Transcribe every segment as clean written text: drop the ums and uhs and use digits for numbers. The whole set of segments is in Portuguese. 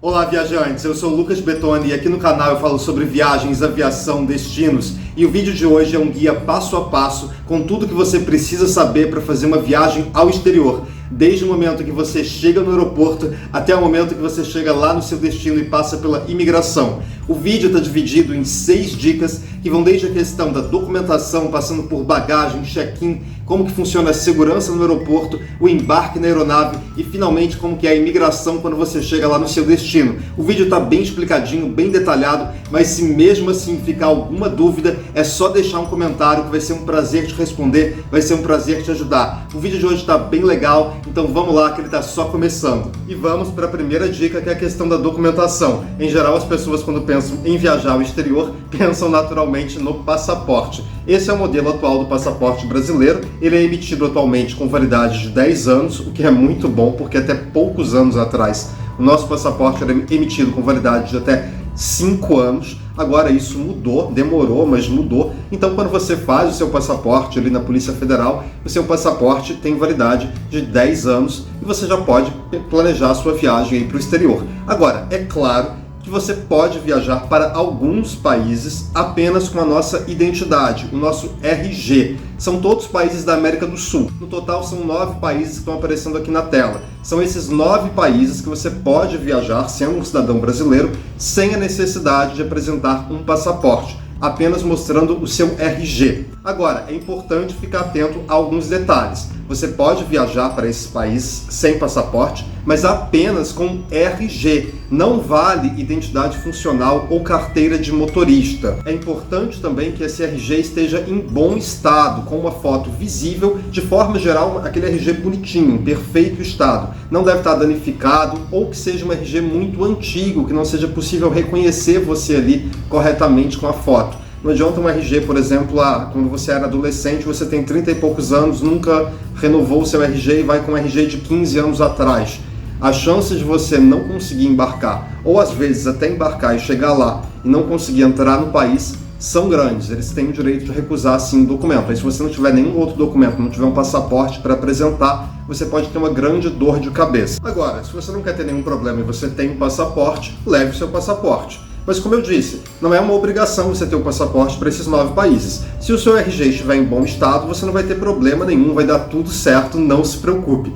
Olá, viajantes! Eu sou o Lucas Bettoni e aqui no canal eu falo sobre viagens, aviação, destinos. E o vídeo de hoje é um guia passo a passo com tudo que você precisa saber para fazer uma viagem ao exterior. Desde o momento que você chega no aeroporto até o momento que você chega lá no seu destino e passa pela imigração. O vídeo está dividido em 6 dicas que vão desde a questão da documentação, passando por bagagem, check-in, como que funciona a segurança no aeroporto, o embarque na aeronave e finalmente como que é a imigração quando você chega lá no seu destino. O vídeo está bem explicadinho, bem detalhado, mas se mesmo assim ficar alguma dúvida, é só deixar um comentário que vai ser um prazer te responder, vai ser um prazer te ajudar. O vídeo de hoje está bem legal, então vamos lá que ele está só começando. E vamos para a primeira dica, que é a questão da documentação. Em geral, as pessoas quando pensam em viajar ao exterior, pensam naturalmente no passaporte. Esse é o modelo atual do passaporte brasileiro. Ele é emitido atualmente com validade de 10 anos, o que é muito bom, porque até poucos anos atrás o nosso passaporte era emitido com validade de até 5 anos. Agora isso mudou, demorou, mas mudou. Então quando você faz o seu passaporte ali na Polícia Federal, o seu passaporte tem validade de 10 anos e você já pode planejar a sua viagem para o exterior. Agora, é claro que você pode viajar para alguns países apenas com a nossa identidade, o nosso RG. São todos países da América do Sul. No total são 9 países que estão aparecendo aqui na tela. São esses 9 países que você pode viajar sendo um cidadão brasileiro sem a necessidade de apresentar um passaporte, apenas mostrando o seu RG. Agora, é importante ficar atento a alguns detalhes. Você pode viajar para esses países sem passaporte, mas apenas com RG. Não vale identidade funcional ou carteira de motorista. É importante também que esse RG esteja em bom estado, com uma foto visível, de forma geral, aquele RG bonitinho, em perfeito estado. Não deve estar danificado ou que seja um RG muito antigo, que não seja possível reconhecer você ali corretamente com a foto. Não adianta um RG, por exemplo, quando você era adolescente, você tem 30 e poucos anos, nunca renovou o seu RG e vai com um RG de 15 anos atrás. A chance de você não conseguir embarcar, ou às vezes até embarcar e chegar lá e não conseguir entrar no país, são grandes. Eles têm o direito de recusar sim o documento. Aí se você não tiver nenhum outro documento, não tiver um passaporte para apresentar, você pode ter uma grande dor de cabeça. Agora, se você não quer ter nenhum problema e você tem um passaporte, leve o seu passaporte. Mas como eu disse, não é uma obrigação você ter o passaporte para esses 9 países. Se o seu RG estiver em bom estado, você não vai ter problema nenhum, vai dar tudo certo, não se preocupe.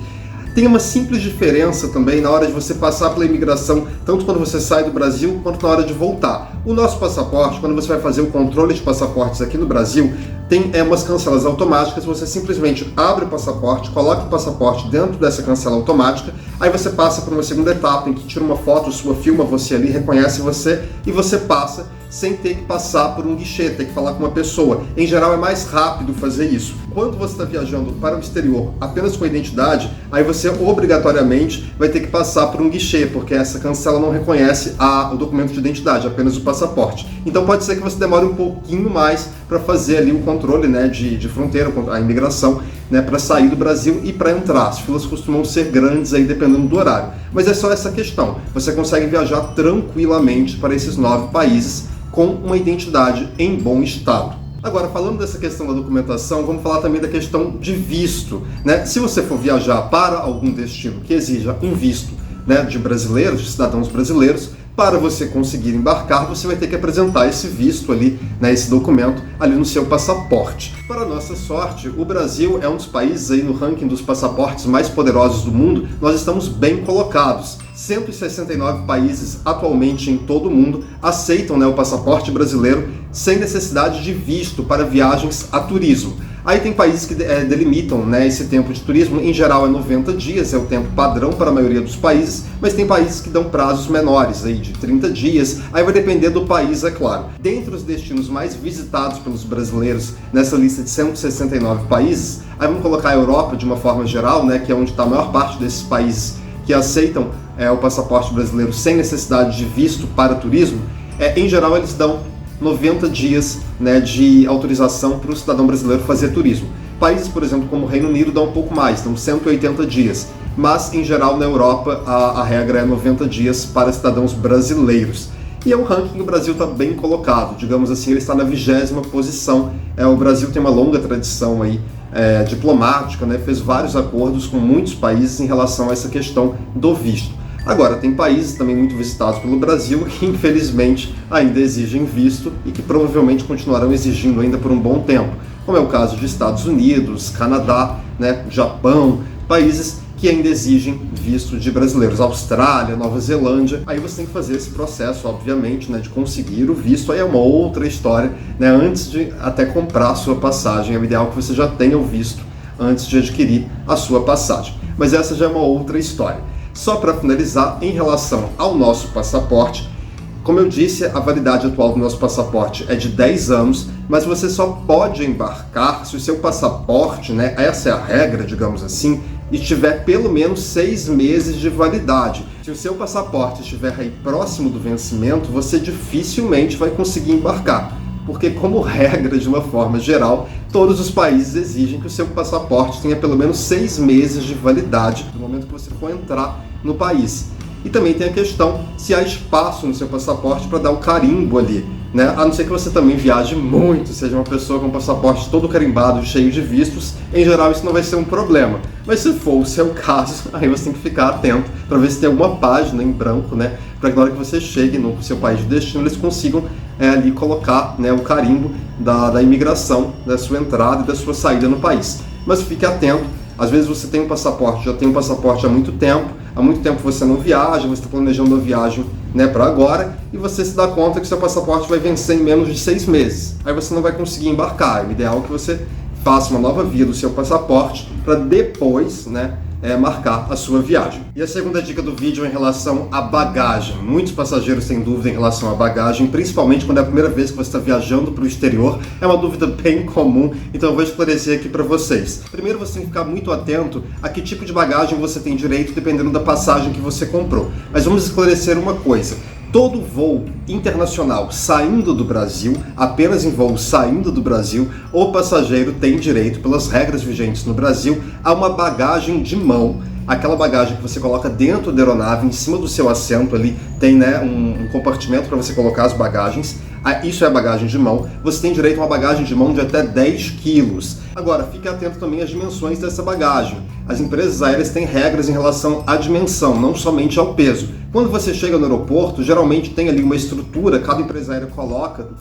Tem uma simples diferença também na hora de você passar pela imigração, tanto quando você sai do Brasil, quanto na hora de voltar. O nosso passaporte, quando você vai fazer o controle de passaportes aqui no Brasil, tem umas cancelas automáticas. Você simplesmente abre o passaporte, coloca o passaporte dentro dessa cancela automática, aí você passa por uma segunda etapa em que tira uma foto sua, filma você ali, reconhece você e você passa sem ter que passar por um guichê, ter que falar com uma pessoa. Em geral é mais rápido fazer isso. Quando você está viajando para o exterior apenas com a identidade, aí você obrigatoriamente vai ter que passar por um guichê, porque essa cancela não reconhece o documento de identidade, apenas o passaporte. Então pode ser que você demore um pouquinho mais para fazer ali o controle, né, de fronteira, a imigração, né, para sair do Brasil e para entrar. As filas costumam ser grandes aí dependendo do horário. Mas é só essa questão. Você consegue viajar tranquilamente para esses 9 países com uma identidade em bom estado. Agora, falando dessa questão da documentação, vamos falar também da questão de visto, né? Se você for viajar para algum destino que exija um visto, né, de brasileiros, de cidadãos brasileiros, para você conseguir embarcar, você vai ter que apresentar esse visto ali, né, esse documento ali no seu passaporte. Para nossa sorte, o Brasil é um dos países aí no ranking dos passaportes mais poderosos do mundo. Nós estamos bem colocados. 169 países atualmente em todo o mundo aceitam, né, o passaporte brasileiro sem necessidade de visto para viagens a turismo. Aí tem países que delimitam, né, esse tempo de turismo, em geral é 90 dias, é o tempo padrão para a maioria dos países, mas tem países que dão prazos menores, aí de 30 dias, aí vai depender do país, é claro. Dentre os destinos mais visitados pelos brasileiros nessa lista de 169 países, aí vamos colocar a Europa de uma forma geral, né, que é onde está a maior parte desses países que aceitam o passaporte brasileiro sem necessidade de visto para turismo. Em geral eles dão 90 dias, né, de autorização para o cidadão brasileiro fazer turismo. Países, por exemplo, como o Reino Unido dão um pouco mais, dão 180 dias. Mas, em geral, na Europa, a regra é 90 dias para cidadãos brasileiros. E é um ranking que o Brasil está bem colocado, digamos assim, ele está na 20ª posição. O Brasil tem uma longa tradição aí, diplomática, né, fez vários acordos com muitos países em relação a essa questão do visto. Agora, tem países também muito visitados pelo Brasil que infelizmente ainda exigem visto e que provavelmente continuarão exigindo ainda por um bom tempo, como é o caso de Estados Unidos, Canadá, né, Japão, países que ainda exigem visto de brasileiros, Austrália, Nova Zelândia. Aí você tem que fazer esse processo, obviamente, né, de conseguir o visto. Aí é uma outra história, né, antes de até comprar a sua passagem. É o ideal que você já tenha o visto antes de adquirir a sua passagem. Mas essa já é uma outra história. Só para finalizar, em relação ao nosso passaporte, como eu disse, a validade atual do nosso passaporte é de 10 anos, mas você só pode embarcar se o seu passaporte, né, essa é a regra, digamos assim, e tiver pelo menos 6 meses de validade. Se o seu passaporte estiver aí próximo do vencimento, você dificilmente vai conseguir embarcar, porque como regra, de uma forma geral, todos os países exigem que o seu passaporte tenha pelo menos 6 meses de validade no momento que você for entrar no país. E também tem a questão se há espaço no seu passaporte para dar o carimbo ali, né? A não ser que você também viaje muito, seja uma pessoa com o passaporte todo carimbado, cheio de vistos, em geral isso não vai ser um problema. Mas se for o seu caso, aí você tem que ficar atento para ver se tem alguma página em branco, né? Para que na hora que você chegue no seu país de destino, eles consigam ali colocar, né, o carimbo da imigração, da sua entrada e da sua saída no país. Mas fique atento, às vezes você tem um passaporte, já tem um passaporte há muito tempo você não viaja, você está planejando a viagem, né, para agora, e você se dá conta que seu passaporte vai vencer em menos de 6 meses. Aí você não vai conseguir embarcar. O ideal é que você faça uma nova via do seu passaporte para depois, né, marcar a sua viagem. E a segunda dica do vídeo é em relação à bagagem. Muitos passageiros têm dúvida em relação à bagagem, principalmente quando é a primeira vez que você está viajando para o exterior. É uma dúvida bem comum, então eu vou esclarecer aqui para vocês. Primeiro você tem que ficar muito atento a que tipo de bagagem você tem direito, dependendo da passagem que você comprou. Mas vamos esclarecer uma coisa. Todo voo internacional saindo do Brasil, apenas em voo saindo do Brasil, o passageiro tem direito, pelas regras vigentes no Brasil, a uma bagagem de mão. Aquela bagagem que você coloca dentro da aeronave, em cima do seu assento ali, tem, né, um compartimento para você colocar as bagagens. Isso é a bagagem de mão. Você tem direito a uma bagagem de mão de até 10 quilos. Agora, fique atento também às dimensões dessa bagagem. As empresas aéreas têm regras em relação à dimensão, não somente ao peso. Quando você chega no aeroporto, geralmente tem ali uma estrutura, cada empresa aérea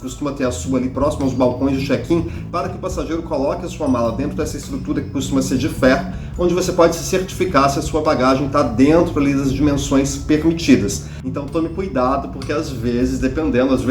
costuma ter a sua ali próximo aos balcões de check-in, para que o passageiro coloque a sua mala dentro dessa estrutura que costuma ser de ferro, onde você pode se certificar se a sua bagagem está dentro ali das dimensões permitidas. Então tome cuidado, porque às vezes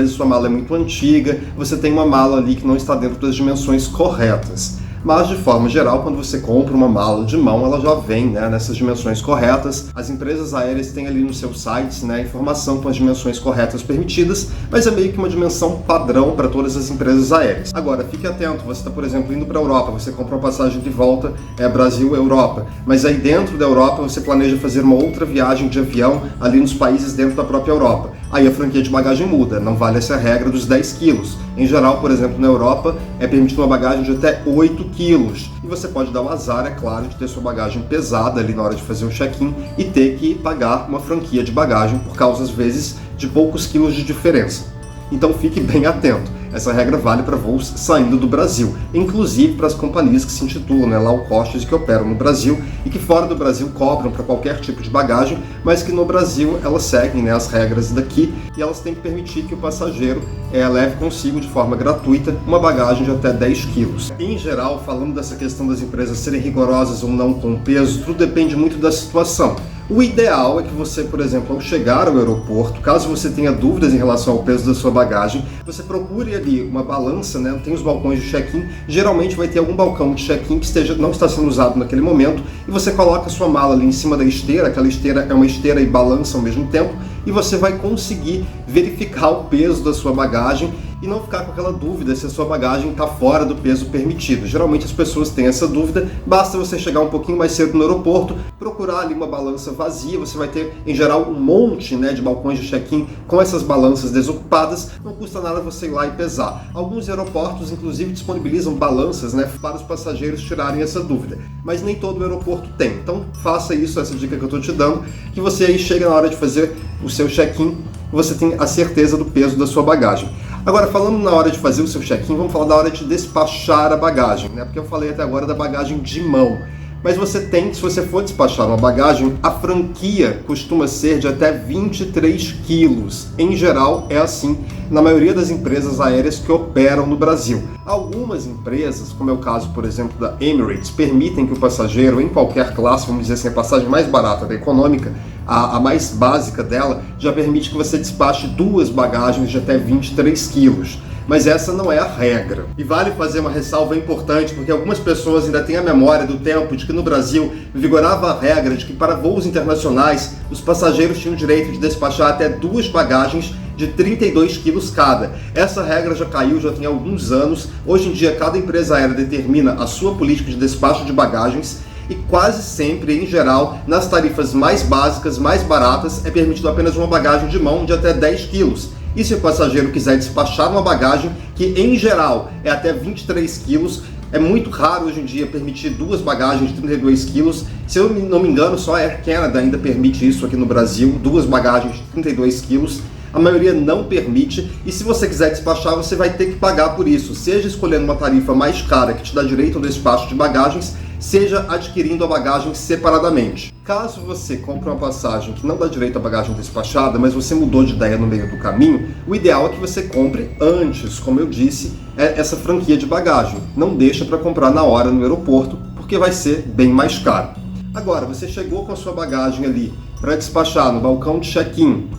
sua mala é muito antiga, você tem uma mala ali que não está dentro das dimensões corretas. Mas, de forma geral, quando você compra uma mala de mão, ela já vem, né, nessas dimensões corretas. As empresas aéreas têm ali no seu site, né, informação com as dimensões corretas permitidas, mas é meio que uma dimensão padrão para todas as empresas aéreas. Agora, fique atento, você está, por exemplo, indo para a Europa, você compra uma passagem de volta, Brasil-Europa, mas aí dentro da Europa você planeja fazer uma outra viagem de avião ali nos países dentro da própria Europa. Aí a franquia de bagagem muda, não vale essa regra dos 10 quilos. Em geral, por exemplo, na Europa, é permitido uma bagagem de até 8 quilos. E você pode dar o azar, é claro, de ter sua bagagem pesada ali na hora de fazer o check-in e ter que pagar uma franquia de bagagem por causa, às vezes, de poucos quilos de diferença. Então fique bem atento. Essa regra vale para voos saindo do Brasil, inclusive para as companhias que se intitulam, né, low cost, que operam no Brasil e que fora do Brasil cobram para qualquer tipo de bagagem, mas que no Brasil elas seguem, né, as regras daqui e elas têm que permitir que o passageiro leve consigo de forma gratuita uma bagagem de até 10 quilos. Em geral, falando dessa questão das empresas serem rigorosas ou não com peso, tudo depende muito da situação. O ideal é que você, por exemplo, ao chegar ao aeroporto, caso você tenha dúvidas em relação ao peso da sua bagagem, você procure ali uma balança, né? Tem os balcões de check-in, geralmente vai ter algum balcão de check-in que não está sendo usado naquele momento, e você coloca a sua mala ali em cima da esteira, aquela esteira é uma esteira e balança ao mesmo tempo, e você vai conseguir verificar o peso da sua bagagem e não ficar com aquela dúvida se a sua bagagem está fora do peso permitido. Geralmente as pessoas têm essa dúvida, basta você chegar um pouquinho mais cedo no aeroporto, procurar ali uma balança vazia, você vai ter em geral um monte, né, de balcões de check-in com essas balanças desocupadas, não custa nada você ir lá e pesar. Alguns aeroportos inclusive disponibilizam balanças, né, para os passageiros tirarem essa dúvida, mas nem todo aeroporto tem. Então faça isso, essa dica que eu estou te dando, que você aí chega na hora de fazer o seu check-in, você tem a certeza do peso da sua bagagem. Agora, falando na hora de fazer o seu check-in, vamos falar da hora de despachar a bagagem, né? Porque eu falei até agora da bagagem de mão. Mas você tem, se você for despachar uma bagagem, a franquia costuma ser de até 23 quilos. Em geral, é assim na maioria das empresas aéreas que operam no Brasil. Algumas empresas, como é o caso, por exemplo, da Emirates, permitem que o passageiro, em qualquer classe, vamos dizer assim, a passagem mais barata da econômica, a mais básica dela, já permite que você despache 2 bagagens de até 23 quilos. Mas essa não é a regra. E vale fazer uma ressalva importante, porque algumas pessoas ainda têm a memória do tempo de que no Brasil vigorava a regra de que para voos internacionais os passageiros tinham o direito de despachar até 2 bagagens de 32 quilos cada. Essa regra já caiu, já tem alguns anos. Hoje em dia, cada empresa aérea determina a sua política de despacho de bagagens e quase sempre, em geral, nas tarifas mais básicas, mais baratas, é permitido apenas uma bagagem de mão de até 10 quilos. E se o passageiro quiser despachar uma bagagem que, em geral, é até 23 quilos, é muito raro hoje em dia permitir 2 bagagens de 32 quilos. Se eu não me engano, só a Air Canada ainda permite isso aqui no Brasil, 2 bagagens de 32 quilos. A maioria não permite, e se você quiser despachar, você vai ter que pagar por isso, seja escolhendo uma tarifa mais cara que te dá direito ao despacho de bagagens, seja adquirindo a bagagem separadamente. Caso você compre uma passagem que não dá direito à bagagem despachada, mas você mudou de ideia no meio do caminho, o ideal é que você compre antes, como eu disse, essa franquia de bagagem. Não deixa para comprar na hora no aeroporto, porque vai ser bem mais caro. Agora, você chegou com a sua bagagem ali para despachar no balcão de check-in,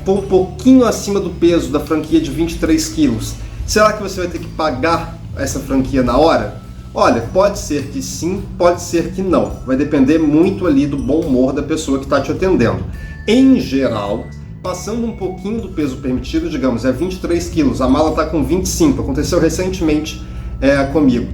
um pouquinho acima do peso da franquia de 23 quilos. Será que você vai ter que pagar essa franquia na hora? Olha, pode ser que sim, pode ser que não. Vai depender muito ali do bom humor da pessoa que está te atendendo. Em geral, passando um pouquinho do peso permitido, digamos, é 23 quilos, a mala está com 25, aconteceu recentemente comigo.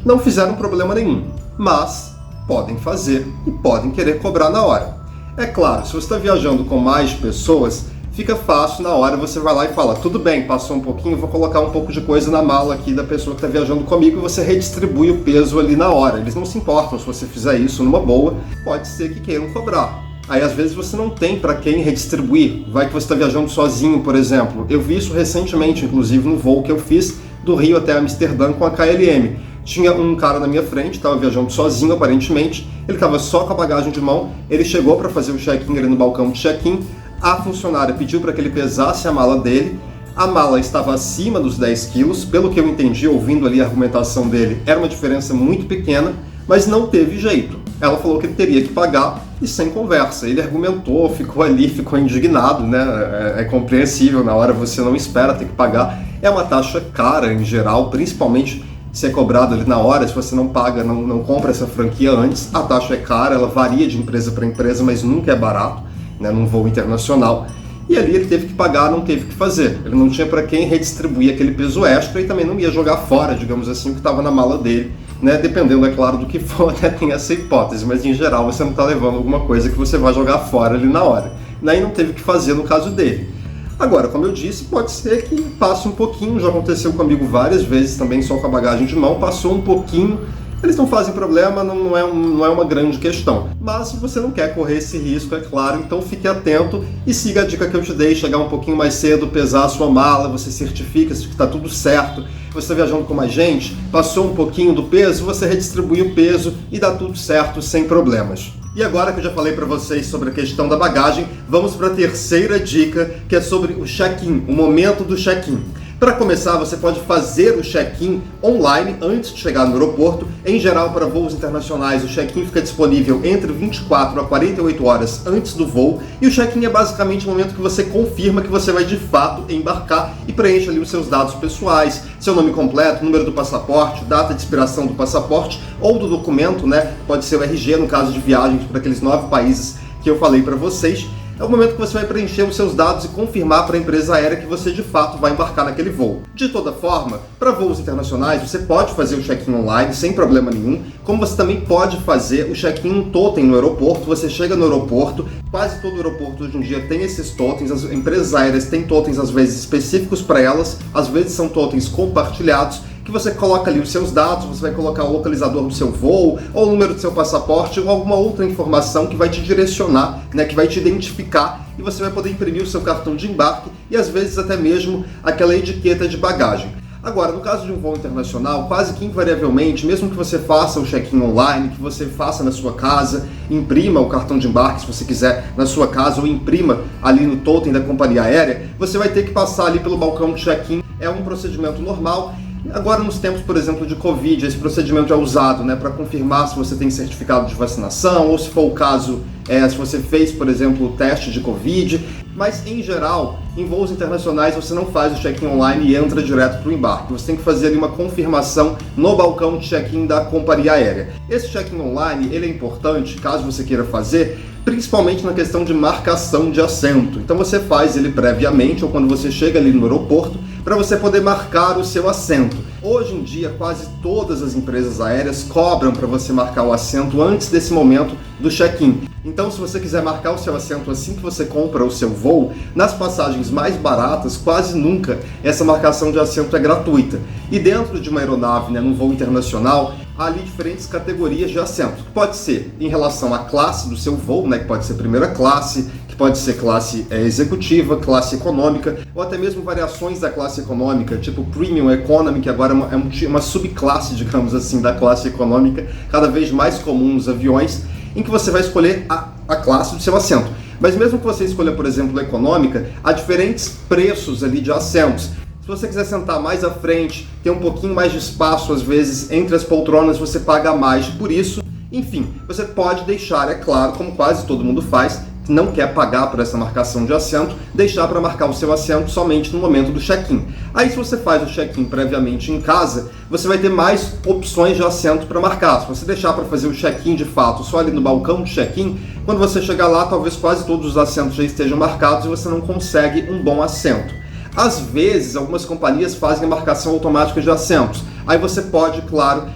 Não fizeram problema nenhum, mas podem fazer e podem querer cobrar na hora. É claro, se você está viajando com mais pessoas, fica fácil, na hora você vai lá e fala, tudo bem, passou um pouquinho, vou colocar um pouco de coisa na mala aqui da pessoa que está viajando comigo e você redistribui o peso ali na hora. Eles não se importam se você fizer isso numa boa, pode ser que queiram cobrar. Aí às vezes você não tem para quem redistribuir, vai que você está viajando sozinho, por exemplo. Eu vi isso recentemente, inclusive no voo que eu fiz do Rio até Amsterdã com a KLM. Tinha um cara na minha frente, estava viajando sozinho aparentemente, ele estava só com a bagagem de mão, ele chegou para fazer o check-in ali no balcão de check-in, a funcionária pediu para que ele pesasse a mala dele, a mala estava acima dos 10 quilos, pelo que eu entendi, ouvindo ali a argumentação dele, era uma diferença muito pequena, mas não teve jeito. Ela falou que ele teria que pagar e sem conversa. Ele argumentou, ficou ali, ficou indignado, né? É compreensível, na hora você não espera ter que pagar. É uma taxa cara em geral, principalmente se é cobrado ali na hora, se você não paga, não compra essa franquia antes, a taxa é cara, ela varia de empresa para empresa, mas nunca é barato, né, num voo internacional. E ali ele teve que pagar, não teve que fazer. Ele não tinha para quem redistribuir aquele peso extra e também não ia jogar fora, digamos assim, o que estava na mala dele, né, dependendo, é claro, do que for, né, tem essa hipótese, mas em geral você não está levando alguma coisa que você vai jogar fora ali na hora. Daí não teve que fazer no caso dele. Agora, como eu disse, pode ser que passe um pouquinho, já aconteceu comigo várias vezes também, só com a bagagem de mão, passou um pouquinho, eles não fazem problema, não é uma grande questão. Mas se você não quer correr esse risco, é claro, então fique atento e siga a dica que eu te dei, chegar um pouquinho mais cedo, pesar a sua mala, você certifica se está tudo certo, você está viajando com mais gente, passou um pouquinho do peso, você redistribui o peso e dá tudo certo sem problemas. E agora que eu já falei para vocês sobre a questão da bagagem, vamos para a terceira dica, que é sobre o check-in, o momento do check-in. Para começar, você pode fazer o check-in online antes de chegar no aeroporto. Em geral, para voos internacionais, o check-in fica disponível entre 24 a 48 horas antes do voo. E o check-in é basicamente o momento que você confirma que você vai de fato embarcar e preenche ali os seus dados pessoais, seu nome completo, número do passaporte, data de expiração do passaporte ou do documento, né? Pode ser o RG no caso de viagens para aqueles 9 países que eu falei para vocês. É o momento que você vai preencher os seus dados e confirmar para a empresa aérea que você de fato vai embarcar naquele voo. De toda forma, para voos internacionais, você pode fazer o check-in online sem problema nenhum, como você também pode fazer o check-in em totem no aeroporto. Você chega no aeroporto, quase todo aeroporto hoje em dia tem esses totens, as empresas aéreas têm totens às vezes específicos para elas, às vezes são totens compartilhados, que você coloca ali os seus dados, você vai colocar o localizador do seu voo, ou o número do seu passaporte, ou alguma outra informação que vai te direcionar, né, que vai te identificar, e você vai poder imprimir o seu cartão de embarque e às vezes até mesmo aquela etiqueta de bagagem. Agora, no caso de um voo internacional, quase que invariavelmente, mesmo que você faça o check-in online, que você faça na sua casa, imprima o cartão de embarque se você quiser na sua casa ou imprima ali no totem da companhia aérea, você vai ter que passar ali pelo balcão de check-in. É um procedimento normal. Agora, nos tempos, por exemplo, de Covid, esse procedimento é usado, para confirmar se você tem certificado de vacinação ou, se for o caso, se você fez, por exemplo, o teste de Covid. Mas, em geral, em voos internacionais você não faz o check-in online e entra direto para o embarque. Você tem que fazer ali uma confirmação no balcão de check-in da companhia aérea. Esse check-in online, ele é importante, caso você queira fazer, principalmente na questão de marcação de assento. Então você faz ele previamente ou quando você chega ali no aeroporto, para você poder marcar o seu assento. Hoje em dia, quase todas as empresas aéreas cobram para você marcar o assento antes desse momento do check-in. Então, se você quiser marcar o seu assento assim que você compra o seu voo, nas passagens mais baratas, quase nunca essa marcação de assento é gratuita. E dentro de uma aeronave, num voo internacional, há ali diferentes categorias de assento. Pode ser em relação à classe do seu voo, que pode ser primeira classe, que pode ser classe executiva, classe econômica, ou até mesmo variações da classe econômica, tipo Premium Economy, que agora é uma subclasse, digamos assim, da classe econômica, cada vez mais comum nos aviões, em que você vai escolher a classe do seu assento. Mas mesmo que você escolha, por exemplo, a econômica, há diferentes preços ali de assentos. Se você quiser sentar mais à frente, ter um pouquinho mais de espaço, às vezes, entre as poltronas, você paga mais por isso. Enfim, você pode deixar, é claro, como quase todo mundo faz, que não quer pagar por essa marcação de assento, deixar para marcar o seu assento somente no momento do check-in. Aí, se você faz o check-in previamente em casa, você vai ter mais opções de assento para marcar. Se você deixar para fazer o check-in de fato só ali no balcão de check-in, quando você chegar lá, talvez quase todos os assentos já estejam marcados e você não consegue um bom assento. Às vezes, algumas companhias fazem a marcação automática de assentos. Aí você pode, claro,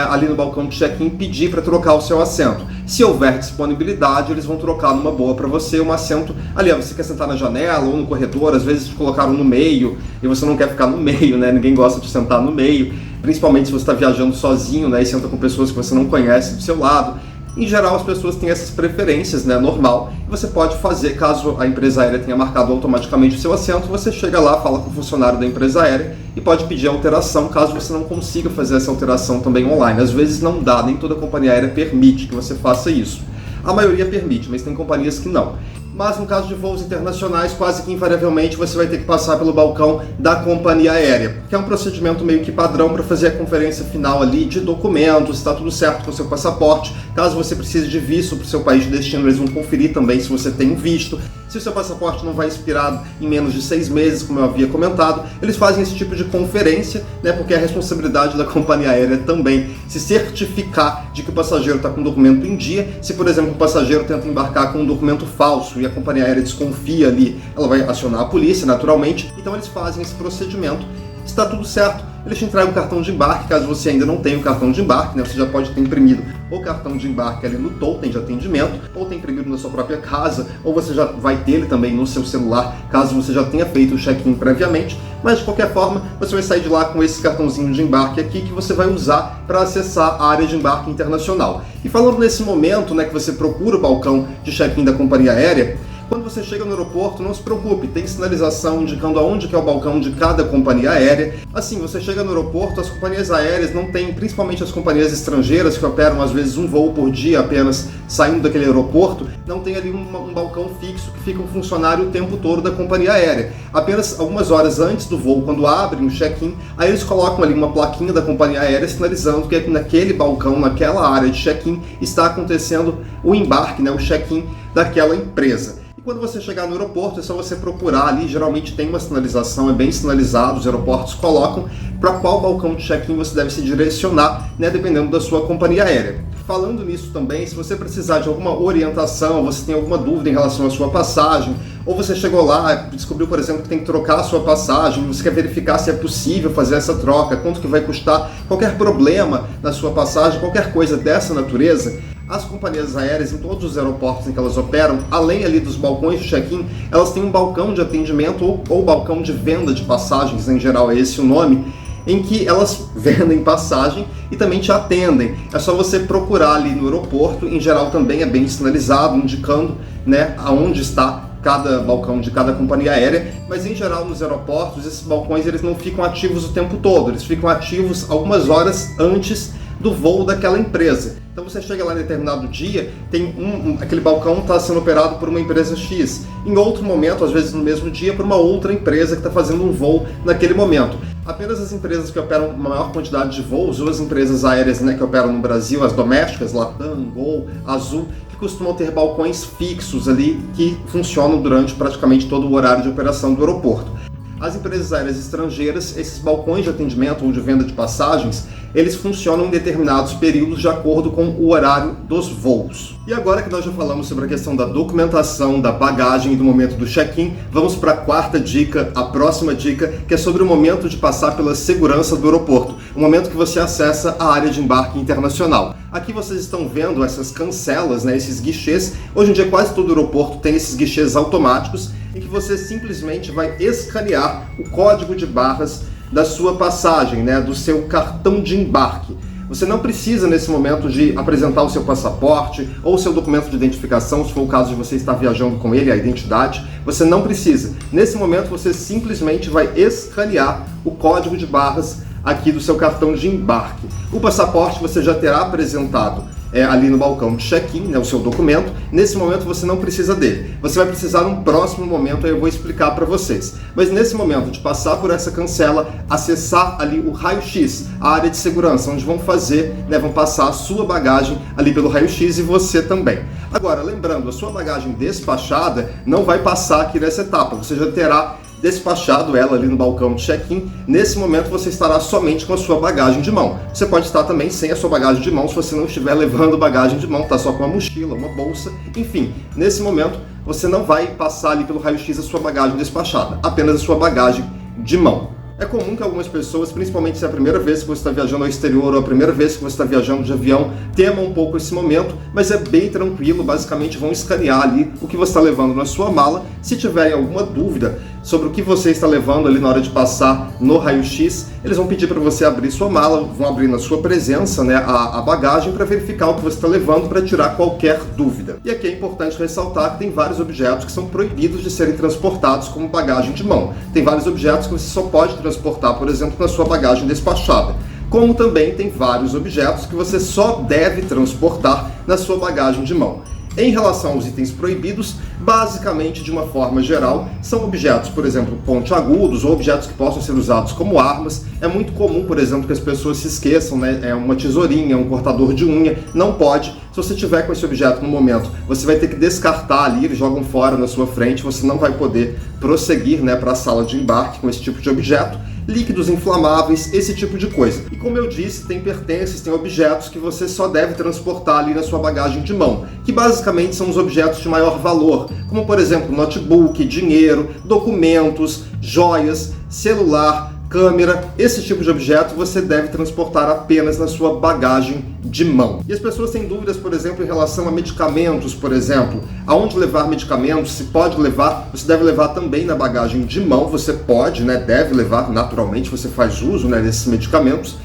ali no balcão de check-in pedir para trocar o seu assento. Se houver disponibilidade, eles vão trocar numa boa para você um assento ali. Você quer sentar na janela ou no corredor, às vezes te colocaram no meio e você não quer ficar no meio, Ninguém gosta de sentar no meio, principalmente se você está viajando sozinho, e senta com pessoas que você não conhece do seu lado. Em geral, as pessoas têm essas preferências, normal, e você pode fazer, caso a empresa aérea tenha marcado automaticamente o seu assento, você chega lá, fala com o funcionário da empresa aérea e pode pedir alteração, caso você não consiga fazer essa alteração também online. Às vezes não dá, nem toda companhia aérea permite que você faça isso. A maioria permite, mas tem companhias que não. Mas no caso de voos internacionais, quase que invariavelmente você vai ter que passar pelo balcão da companhia aérea, que é um procedimento meio que padrão para fazer a conferência final ali de documentos, está tudo certo com o seu passaporte. Caso você precise de visto para o seu país de destino, eles vão conferir também se você tem um visto. Se o seu passaporte não vai expirar em menos de 6 meses, como eu havia comentado, eles fazem esse tipo de conferência, porque é a responsabilidade da companhia aérea também se certificar de que o passageiro está com o documento em dia. Se, por exemplo, o passageiro tenta embarcar com um documento falso e a companhia aérea desconfia ali, ela vai acionar a polícia, naturalmente. Então eles fazem esse procedimento. Está tudo certo, eles te entregam o cartão de embarque. Caso você ainda não tenha o cartão de embarque, você já pode ter imprimido o cartão de embarque ali no totem de atendimento, ou ter imprimido na sua própria casa, ou você já vai ter ele também no seu celular, caso você já tenha feito o check-in previamente. Mas de qualquer forma, você vai sair de lá com esse cartãozinho de embarque aqui, que você vai usar para acessar a área de embarque internacional. E falando nesse momento, que você procura o balcão de check-in da companhia aérea, quando você chega no aeroporto, não se preocupe, tem sinalização indicando aonde que é o balcão de cada companhia aérea. Assim, você chega no aeroporto, as companhias aéreas não têm, principalmente as companhias estrangeiras que operam às vezes um voo por dia apenas saindo daquele aeroporto, não tem ali um balcão fixo que fica um funcionário o tempo todo da companhia aérea. Apenas algumas horas antes do voo, quando abrem o check-in, aí eles colocam ali uma plaquinha da companhia aérea sinalizando que naquele balcão, naquela área de check-in, está acontecendo o embarque, o check-in daquela empresa. Quando você chegar no aeroporto, é só você procurar ali, geralmente tem uma sinalização, é bem sinalizado, os aeroportos colocam para qual balcão de check-in você deve se direcionar, dependendo da sua companhia aérea. Falando nisso também, se você precisar de alguma orientação, você tem alguma dúvida em relação à sua passagem, ou você chegou lá e descobriu, por exemplo, que tem que trocar a sua passagem, você quer verificar se é possível fazer essa troca, quanto que vai custar, qualquer problema na sua passagem, qualquer coisa dessa natureza, as companhias aéreas, em todos os aeroportos em que elas operam, além ali dos balcões de check-in, elas têm um balcão de atendimento ou balcão de venda de passagens, em geral é esse o nome, em que elas vendem passagem e também te atendem. É só você procurar ali no aeroporto, em geral também é bem sinalizado, indicando aonde está cada balcão de cada companhia aérea, mas em geral nos aeroportos esses balcões eles não ficam ativos o tempo todo, eles ficam ativos algumas horas antes do voo daquela empresa. Então você chega lá em determinado dia, tem aquele balcão está sendo operado por uma empresa X, em outro momento, às vezes no mesmo dia, por uma outra empresa que está fazendo um voo naquele momento. Apenas as empresas que operam uma maior quantidade de voos, ou as empresas aéreas, né, que operam no Brasil, as domésticas, Latam, Gol, Azul, que costumam ter balcões fixos ali que funcionam durante praticamente todo o horário de operação do aeroporto. As empresas aéreas estrangeiras, esses balcões de atendimento ou de venda de passagens, eles funcionam em determinados períodos de acordo com o horário dos voos. E agora que nós já falamos sobre a questão da documentação, da bagagem e do momento do check-in, vamos para a quarta dica, a próxima dica, que é sobre o momento de passar pela segurança do aeroporto, o momento que você acessa a área de embarque internacional. Aqui vocês estão vendo essas cancelas, né, esses guichês. Hoje em dia quase todo aeroporto tem esses guichês automáticos em que você simplesmente vai escanear o código de barras da sua passagem, né, do seu cartão de embarque. Você não precisa nesse momento de apresentar o seu passaporte ou o seu documento de identificação, se for o caso de você estar viajando com ele, a identidade, você não precisa. Nesse momento você simplesmente vai escanear o código de barras aqui do seu cartão de embarque. O passaporte você já terá apresentado ali no balcão de check-in, né, o seu documento. Nesse momento você não precisa dele. Você vai precisar num próximo momento, aí eu vou explicar para vocês. Mas nesse momento de passar por essa cancela, acessar ali o raio-x, a área de segurança, onde vão fazer, né, vão passar a sua bagagem ali pelo raio-x e você também. Agora, lembrando, a sua bagagem despachada não vai passar aqui nessa etapa. Você já terá despachado ela ali no balcão de check-in. Nesse momento você estará somente com a sua bagagem de mão. Você pode estar também sem a sua bagagem de mão, se você não estiver levando bagagem de mão, tá só com uma mochila, uma bolsa, enfim. Nesse momento você não vai passar ali pelo raio-x a sua bagagem despachada, apenas a sua bagagem de mão. É comum que algumas pessoas, principalmente se é a primeira vez que você está viajando ao exterior ou a primeira vez que você está viajando de avião, temam um pouco esse momento, mas é bem tranquilo. Basicamente vão escanear ali o que você está levando na sua mala. Se tiverem alguma dúvida sobre o que você está levando ali na hora de passar no raio-x, eles vão pedir para você abrir sua mala, vão abrir na sua presença, né, a bagagem para verificar o que você está levando, para tirar qualquer dúvida. E aqui é importante ressaltar que tem vários objetos que são proibidos de serem transportados como bagagem de mão. Tem vários objetos que você só pode transportar, por exemplo, na sua bagagem despachada. Como também tem vários objetos que você só deve transportar na sua bagagem de mão. Em relação aos itens proibidos, basicamente, de uma forma geral, são objetos, por exemplo, pontiagudos ou objetos que possam ser usados como armas. É muito comum, por exemplo, que as pessoas se esqueçam, né? É uma tesourinha, um cortador de unha, não pode. Se você tiver com esse objeto no momento, você vai ter que descartar ali, eles jogam fora na sua frente, você não vai poder prosseguir, né, para a sala de embarque com esse tipo de objeto. Líquidos inflamáveis, esse tipo de coisa. E como eu disse, tem pertences, tem objetos que você só deve transportar ali na sua bagagem de mão, que basicamente são os objetos de maior valor, como por exemplo notebook, dinheiro, documentos, joias, celular, câmera. Esse tipo de objeto você deve transportar apenas na sua bagagem de mão. E as pessoas têm dúvidas, por exemplo, em relação a medicamentos, por exemplo. Aonde levar medicamentos, se pode levar, você deve levar também na bagagem de mão, você pode, né, deve levar, naturalmente, você faz uso, né, desses medicamentos.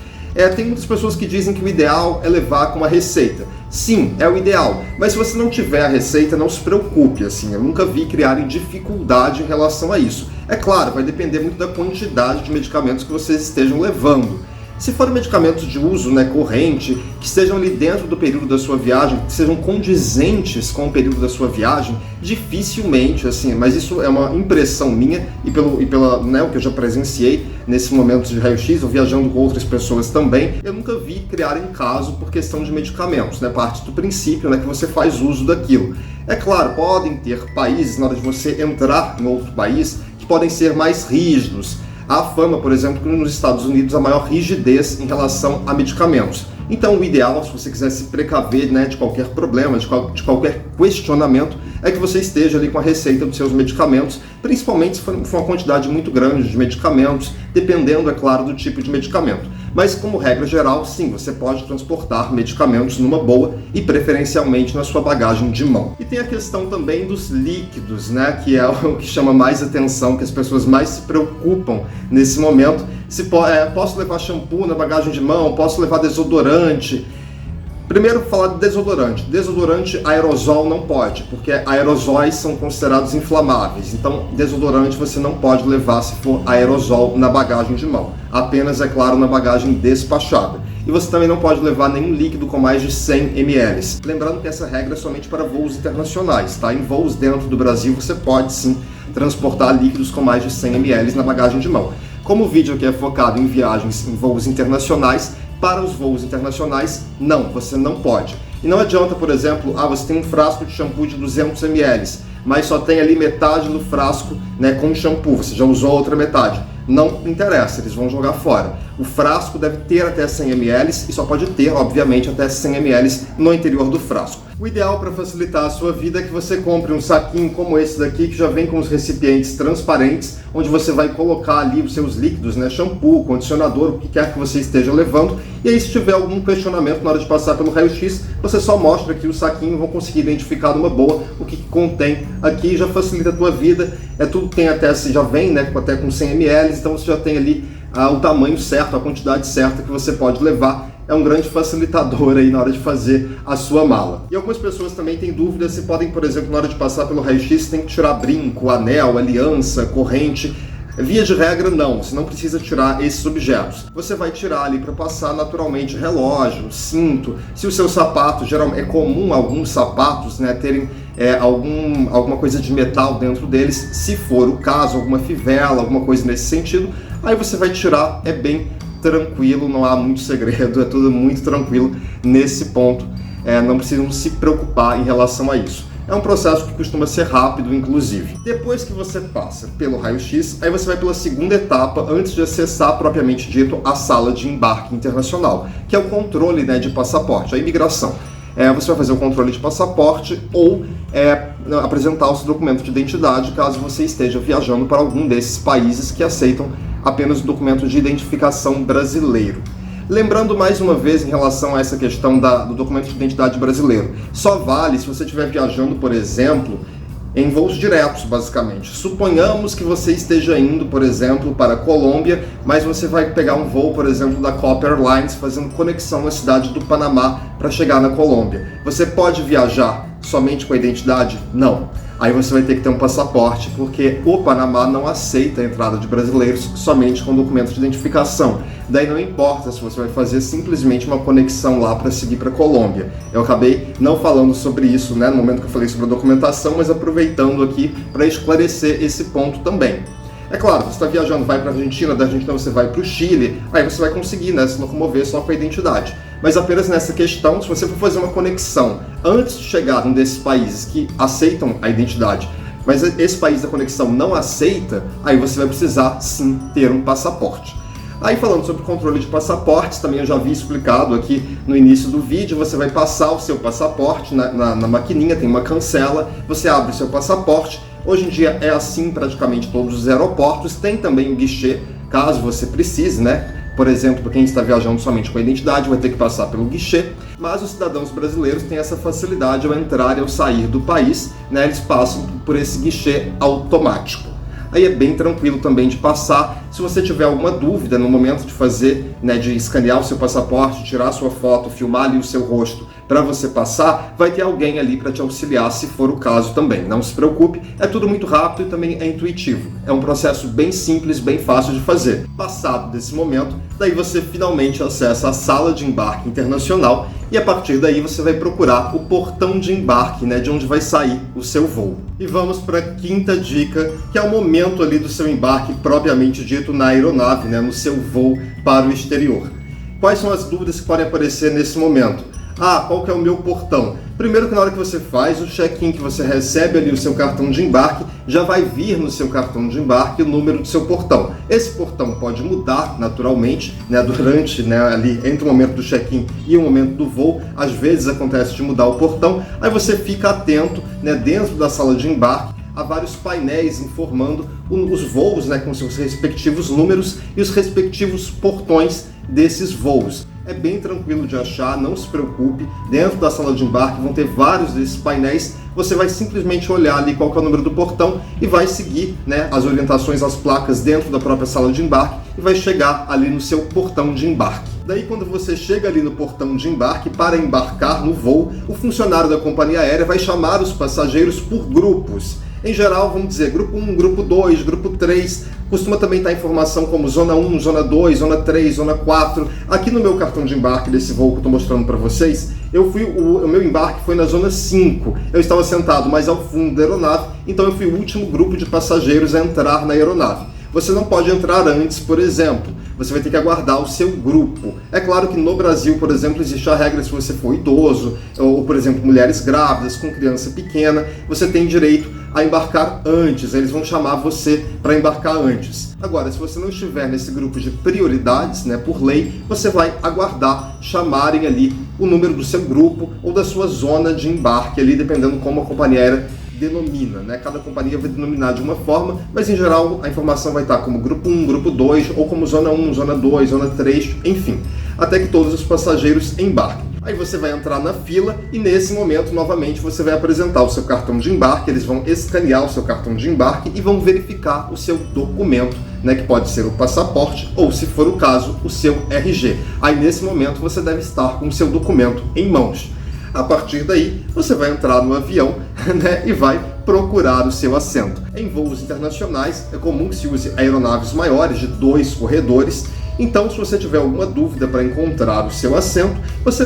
Tem muitas pessoas que dizem que o ideal é levar com uma receita. Sim, é o ideal, mas se você não tiver a receita, não se preocupe, assim, eu nunca vi criarem dificuldade em relação a isso. É claro, vai depender muito da quantidade de medicamentos que vocês estejam levando. Se forem medicamentos de uso, né, corrente, que estejam ali dentro do período da sua viagem, que sejam condizentes com o período da sua viagem, dificilmente, assim, mas isso é uma impressão minha e pela, né, o que eu já presenciei nesse momento de raio-x, ou viajando com outras pessoas também, eu nunca vi criarem caso por questão de medicamentos, né, parte do princípio, né, que você faz uso daquilo. É claro, podem ter países, na hora de você entrar em outro país, que podem ser mais rígidos. Há fama, por exemplo, que nos Estados Unidos há maior rigidez em relação a medicamentos. Então o ideal, se você quiser se precaver, né, de qualquer problema, de qualquer questionamento, é que você esteja ali com a receita dos seus medicamentos, principalmente se for uma quantidade muito grande de medicamentos, dependendo, é claro, do tipo de medicamento. Mas, como regra geral, sim, você pode transportar medicamentos numa boa e preferencialmente na sua bagagem de mão. E tem a questão também dos líquidos, né, que é o que chama mais atenção, que as pessoas mais se preocupam nesse momento. Posso levar shampoo na bagagem de mão? Posso levar desodorante? Primeiro, falar de desodorante. Desodorante aerosol não pode, porque aerosóis são considerados inflamáveis. Então, desodorante você não pode levar se for aerosol na bagagem de mão. Apenas, é claro, na bagagem despachada. E você também não pode levar nenhum líquido com mais de 100 ml. Lembrando que essa regra é somente para voos internacionais, tá? Em voos dentro do Brasil você pode sim transportar líquidos com mais de 100 ml na bagagem de mão. Como o vídeo aqui é focado em viagens em voos internacionais, para os voos internacionais, não, você não pode. E não adianta, por exemplo, você tem um frasco de shampoo de 200 ml, mas só tem ali metade do frasco, né, com shampoo, você já usou a outra metade. Não interessa, eles vão jogar fora. O frasco deve ter até 100 ml e só pode ter, obviamente, até 100 ml no interior do frasco. O ideal para facilitar a sua vida é que você compre um saquinho como esse daqui, que já vem com os recipientes transparentes, onde você vai colocar ali os seus líquidos, né, shampoo, condicionador, o que quer que você esteja levando. E aí, se tiver algum questionamento na hora de passar pelo raio-x, você só mostra aqui o saquinho e vão conseguir identificar numa boa o que contém aqui, já facilita a tua vida. Tudo tem até, já vem, né, até com 100 ml, então você já tem ali o tamanho certo, a quantidade certa que você pode levar. É um grande facilitador aí na hora de fazer a sua mala. E algumas pessoas também têm dúvidas se podem, por exemplo, na hora de passar pelo raio-x, tem que tirar brinco, anel, aliança, corrente. Via de regra, não, você não precisa tirar esses objetos. Você vai tirar ali para passar naturalmente relógio, cinto. Se o seu sapato, geralmente é comum alguns sapatos, né, terem alguma coisa de metal dentro deles, se for o caso, alguma fivela, alguma coisa nesse sentido, aí você vai tirar, é bem tranquilo, não há muito segredo, é tudo muito tranquilo nesse ponto, não precisam se preocupar em relação a isso. É um processo que costuma ser rápido, inclusive. Depois que você passa pelo raio-x, aí você vai pela segunda etapa antes de acessar, propriamente dito, a sala de embarque internacional, que é o controle, né, de passaporte, a imigração. Você vai fazer o controle de passaporte ou apresentar o seu documento de identidade, caso você esteja viajando para algum desses países que aceitam apenas o documento de identificação brasileiro. Lembrando mais uma vez em relação a essa questão do documento de identidade brasileiro, só vale se você estiver viajando, por exemplo, em voos diretos, basicamente. Suponhamos que você esteja indo, por exemplo, para a Colômbia, mas você vai pegar um voo, por exemplo, da Copa Airlines, fazendo conexão na cidade do Panamá para chegar na Colômbia. Você pode viajar somente com a identidade? Não. Aí você vai ter que ter um passaporte, porque o Panamá não aceita a entrada de brasileiros somente com documento de identificação. Daí não importa se você vai fazer simplesmente uma conexão lá para seguir para a Colômbia. Eu acabei não falando sobre isso, né, no momento que eu falei sobre a documentação, mas aproveitando aqui para esclarecer esse ponto também. É claro, você está viajando, vai para a Argentina, da Argentina você vai para o Chile, aí você vai conseguir, né, se locomover só com a identidade. Mas apenas nessa questão, se você for fazer uma conexão antes de chegar num desses países que aceitam a identidade, mas esse país da conexão não aceita, aí você vai precisar sim ter um passaporte. Aí falando sobre controle de passaportes, também eu já havia explicado aqui no início do vídeo, você vai passar o seu passaporte na maquininha, tem uma cancela, você abre o seu passaporte. Hoje em dia é assim em praticamente todos os aeroportos, tem também o guichê, caso você precise, né? Por exemplo, para quem está viajando somente com a identidade, vai ter que passar pelo guichê, mas os cidadãos brasileiros têm essa facilidade ao entrar e ao sair do país, né? Eles passam por esse guichê automático. Aí é bem tranquilo também de passar. Se você tiver alguma dúvida no momento de fazer, né, de escanear o seu passaporte, tirar a sua foto, filmar ali o seu rosto para você passar, vai ter alguém ali para te auxiliar se for o caso também. Não se preocupe, é tudo muito rápido e também é intuitivo. É um processo bem simples, bem fácil de fazer. Passado desse momento, daí você finalmente acessa a sala de embarque internacional e a partir daí você vai procurar o portão de embarque, né, de onde vai sair o seu voo. E vamos para a quinta dica, que é o momento ali do seu embarque propriamente dito na aeronave, né, no seu voo para o exterior. Quais são as dúvidas que podem aparecer nesse momento? Qual que é o meu portão? Primeiro que na hora que você faz o check-in, que você recebe ali o seu cartão de embarque, já vai vir no seu cartão de embarque o número do seu portão. Esse portão pode mudar naturalmente, né, durante, né, ali entre o momento do check-in e o momento do voo. Às vezes acontece de mudar o portão, aí você fica atento, né, dentro da sala de embarque, há vários painéis informando os voos, né, com seus respectivos números e os respectivos portões desses voos. é bem tranquilo de achar, não se preocupe. Dentro da sala de embarque vão ter vários desses painéis. Você vai simplesmente olhar ali qual que é o número do portão e vai seguir, né, as orientações, as placas dentro da própria sala de embarque e vai chegar ali no seu portão de embarque. Daí, quando você chega ali no portão de embarque para embarcar no voo, o funcionário da companhia aérea vai chamar os passageiros por grupos. Em geral, vamos dizer, grupo 1, grupo 2, grupo 3, costuma também estar informação como zona 1, zona 2, zona 3, zona 4. Aqui no meu cartão de embarque desse voo que eu estou mostrando para vocês, o meu embarque foi na zona 5. Eu estava sentado mais ao fundo da aeronave, então eu fui o último grupo de passageiros a entrar na aeronave. Você não pode entrar antes, por exemplo. Você vai ter que aguardar o seu grupo. É claro que no Brasil, por exemplo, existe a regra se você for idoso, ou, por exemplo, mulheres grávidas com criança pequena, você tem direito a embarcar antes. Eles vão chamar você para embarcar antes. Agora, se você não estiver nesse grupo de prioridades, né, por lei, você vai aguardar chamarem ali o número do seu grupo ou da sua zona de embarque ali, dependendo como a companhia aérea denomina, né? Cada companhia vai denominar de uma forma, mas em geral a informação vai estar como grupo 1, grupo 2, ou como zona 1, zona 2, zona 3, enfim, até que todos os passageiros embarquem. Aí você vai entrar na fila e nesse momento, novamente, você vai apresentar o seu cartão de embarque, eles vão escanear o seu cartão de embarque e vão verificar o seu documento, né, que pode ser o passaporte ou, se for o caso, o seu RG. Aí nesse momento você deve estar com o seu documento em mãos. A partir daí, você vai entrar no avião, né, e vai procurar o seu assento. Em voos internacionais, é comum que se use aeronaves maiores, de 2 corredores. Então, se você tiver alguma dúvida para encontrar o seu assento,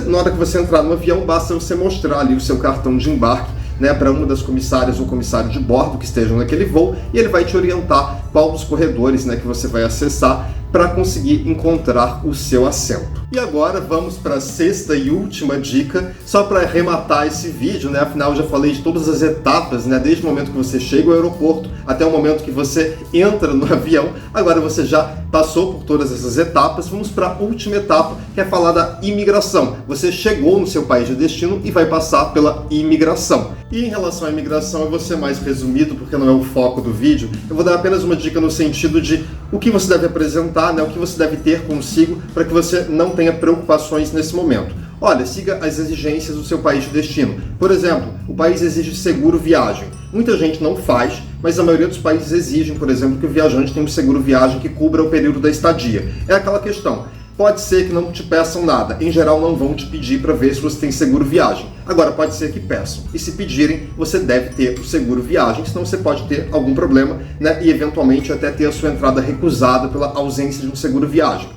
na hora que você entrar no avião, basta você mostrar ali o seu cartão de embarque, né, para uma das comissárias ou comissário de bordo que estejam naquele voo, e ele vai te orientar qual dos corredores, né, que você vai acessar para conseguir encontrar o seu assento. E agora vamos para a sexta e última dica, só para arrematar esse vídeo, né? Afinal, eu já falei de todas as etapas, né? Desde o momento que você chega ao aeroporto até o momento que você entra no avião. Agora você já passou por todas essas etapas, vamos para a última etapa, que é falar da imigração. Você chegou no seu país de destino e vai passar pela imigração. E em relação à imigração, eu vou ser mais resumido, porque não é o foco do vídeo. Eu vou dar apenas uma dica no sentido de o que você deve apresentar, né, o que você deve ter consigo para que você não tenha preocupações nesse momento. Olha, siga as exigências do seu país de destino. Por exemplo, o país exige seguro viagem. Muita gente não faz, mas a maioria dos países exigem, por exemplo, que o viajante tenha um seguro viagem que cubra o período da estadia. É aquela questão. Pode ser que não te peçam nada. Em geral, não vão te pedir para ver se você tem seguro viagem. Agora, pode ser que peçam. E se pedirem, você deve ter o seguro viagem, senão você pode ter algum problema, né? E eventualmente até ter a sua entrada recusada pela ausência de um seguro viagem.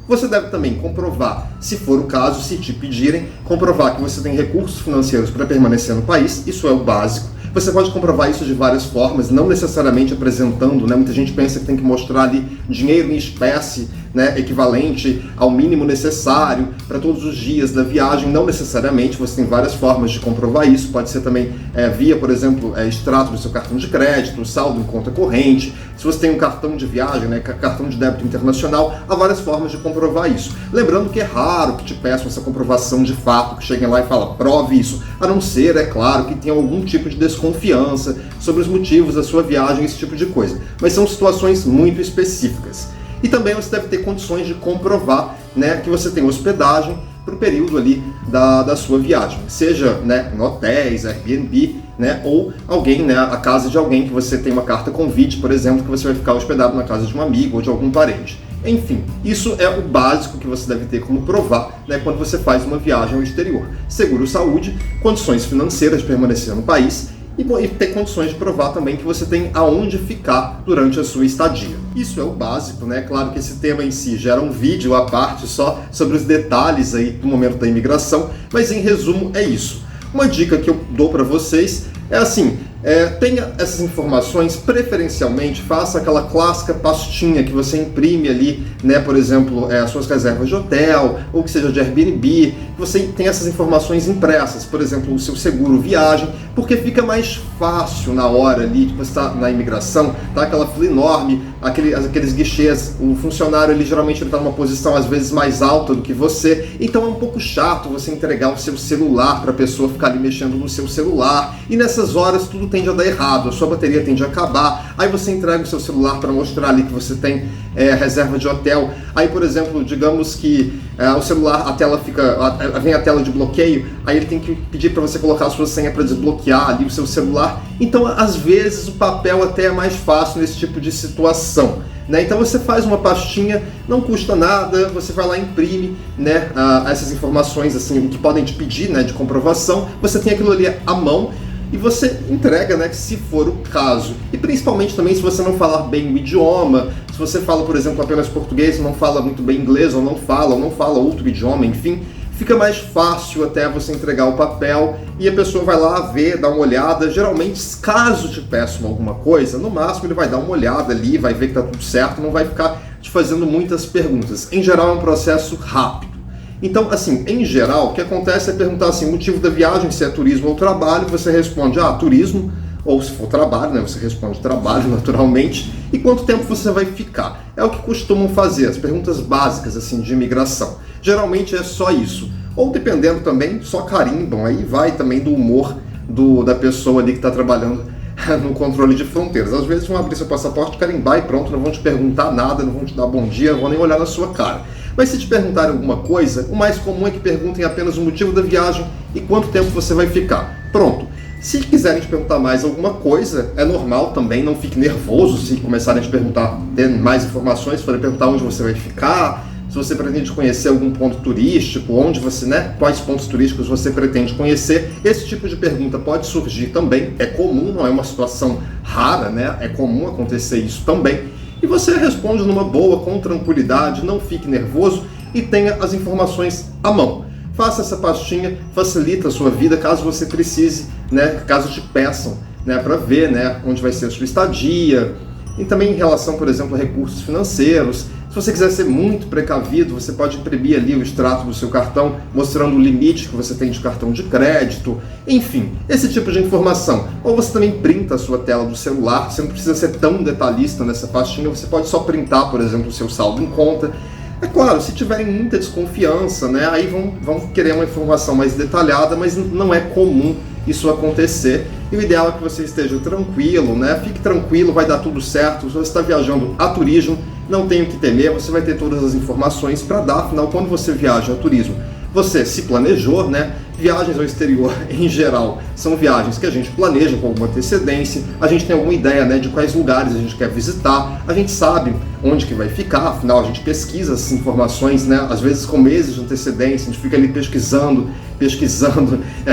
Você deve também comprovar, se for o caso, se te pedirem, comprovar que você tem recursos financeiros para permanecer no país. Isso é o básico. Você pode comprovar isso de várias formas, não necessariamente apresentando, né? Muita gente pensa que tem que mostrar ali dinheiro em espécie, né, equivalente ao mínimo necessário para todos os dias da viagem. Não necessariamente, você tem várias formas de comprovar isso. Pode ser também via, por exemplo, extrato do seu cartão de crédito, saldo em conta corrente. Se você tem um cartão de viagem, né, cartão de débito internacional, há várias formas de comprovar isso. Lembrando que é raro que te peçam essa comprovação de fato, que cheguem lá e falem, prove isso, a não ser, é claro, que tenha algum tipo de desconfiança sobre os motivos da sua viagem, esse tipo de coisa. Mas são situações muito específicas. E também você deve ter condições de comprovar, né, que você tem hospedagem para o período ali da sua viagem. Seja, né, em hotéis, Airbnb, né, ou alguém, né, a casa de alguém que você tem uma carta convite, por exemplo, que você vai ficar hospedado na casa de um amigo ou de algum parente. Enfim, isso é o básico que você deve ter como provar, né, quando você faz uma viagem ao exterior. Seguro-saúde, condições financeiras de permanecer no país e ter condições de provar também que você tem aonde ficar durante a sua estadia. Isso é o básico, né? Claro que esse tema em si gera um vídeo à parte só sobre os detalhes aí do momento da imigração, mas em resumo é isso. Uma dica que eu dou para vocês é assim, tenha essas informações, preferencialmente faça aquela clássica pastinha que você imprime ali, né, por exemplo, as suas reservas de hotel, ou que seja de Airbnb, que você tem essas informações impressas, por exemplo, o seu seguro viagem, porque fica mais fácil na hora ali, tipo, você está na imigração, tá aquela fila enorme, aqueles guichês, o funcionário ali geralmente ele está numa posição às vezes mais alta do que você, então é um pouco chato você entregar o seu celular para a pessoa ficar ali mexendo no seu celular, e nessas horas tudo tende a dar errado, a sua bateria tende a acabar, aí você entrega o seu celular para mostrar ali que você tem reserva de hotel, aí por exemplo, digamos que o celular, a tela vem a tela de bloqueio, aí ele tem que pedir para você colocar a sua senha para desbloquear ali o seu celular. Então às vezes o papel até é mais fácil nesse tipo de situação, né? Então você faz uma pastinha, não custa nada, você vai lá e imprime, né, essas informações assim, que podem te pedir, né, de comprovação, você tem aquilo ali à mão e você entrega, né, se for o caso. E principalmente também se você não falar bem o idioma, se você fala, por exemplo, apenas português, não fala muito bem inglês, ou não fala outro idioma, enfim, fica mais fácil até você entregar o papel e a pessoa vai lá ver, dar uma olhada. Geralmente, caso te peçam alguma coisa, no máximo ele vai dar uma olhada ali, vai ver que tá tudo certo, não vai ficar te fazendo muitas perguntas. Em geral é um processo rápido. Então, assim, em geral, o que acontece é perguntar assim, motivo da viagem, se é turismo ou trabalho, você responde, turismo, ou se for trabalho, né, você responde trabalho naturalmente, e quanto tempo você vai ficar. É o que costumam fazer, as perguntas básicas assim de imigração. Geralmente é só isso. Ou dependendo também, só carimbam, aí vai também do humor da pessoa ali que está trabalhando no controle de fronteiras. Às vezes vão abrir seu passaporte, carimbar e pronto, não vão te perguntar nada, não vão te dar bom dia, não vão nem olhar na sua cara. Mas se te perguntarem alguma coisa, o mais comum é que perguntem apenas o motivo da viagem e quanto tempo você vai ficar. Pronto. Se quiserem te perguntar mais alguma coisa, é normal também, não fique nervoso se começarem a te perguntar mais informações, forem perguntar onde você vai ficar, se você pretende conhecer algum ponto turístico, onde você, né, quais pontos turísticos você pretende conhecer. Esse tipo de pergunta pode surgir também, é comum, não é uma situação rara, né? É comum acontecer isso também. E você responde numa boa, com tranquilidade, não fique nervoso e tenha as informações à mão. Faça essa pastinha, facilita a sua vida caso você precise, né, caso te peçam, né, para ver, né, onde vai ser a sua estadia. E também em relação, por exemplo, a recursos financeiros. Se você quiser ser muito precavido, você pode imprimir ali o extrato do seu cartão, mostrando o limite que você tem de cartão de crédito. Enfim, esse tipo de informação. Ou você também printa a sua tela do celular, você não precisa ser tão detalhista nessa pastinha, você pode só printar, por exemplo, o seu saldo em conta. É claro, se tiverem muita desconfiança, né, aí vão querer uma informação mais detalhada, mas não é comum isso acontecer. E o ideal é que você esteja tranquilo, né? Fique tranquilo, vai dar tudo certo. Se você está viajando a turismo, não tem o que temer, você vai ter todas as informações para dar. Afinal, quando você viaja a turismo, você se planejou, né? Viagens ao exterior, em geral, são viagens que a gente planeja com alguma antecedência, a gente tem alguma ideia, né, de quais lugares a gente quer visitar, a gente sabe onde que vai ficar, afinal a gente pesquisa essas informações, né, às vezes com meses de antecedência, a gente fica ali pesquisando,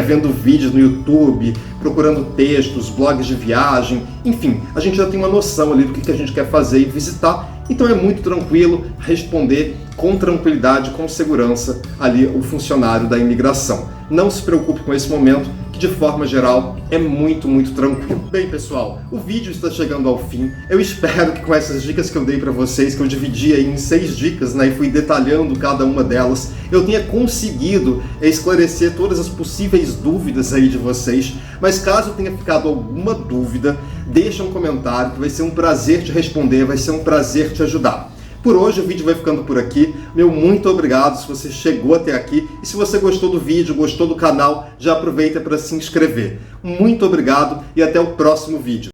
vendo vídeos no YouTube, procurando textos, blogs de viagem, enfim, a gente já tem uma noção ali do que a gente quer fazer e visitar. Então é muito tranquilo responder com tranquilidade, com segurança ali o funcionário da imigração. Não se preocupe com esse momento, que de forma geral é muito, muito tranquilo. Bem, pessoal, o vídeo está chegando ao fim. Eu espero que com essas dicas que eu dei para vocês, que eu dividi aí em 6 dicas, né, e fui detalhando cada uma delas, eu tenha conseguido esclarecer todas as possíveis dúvidas aí de vocês. Mas caso tenha ficado alguma dúvida, deixa um comentário que vai ser um prazer te responder, vai ser um prazer te ajudar. Por hoje o vídeo vai ficando por aqui. Meu muito obrigado se você chegou até aqui. E se você gostou do vídeo, gostou do canal, já aproveita para se inscrever. Muito obrigado e até o próximo vídeo.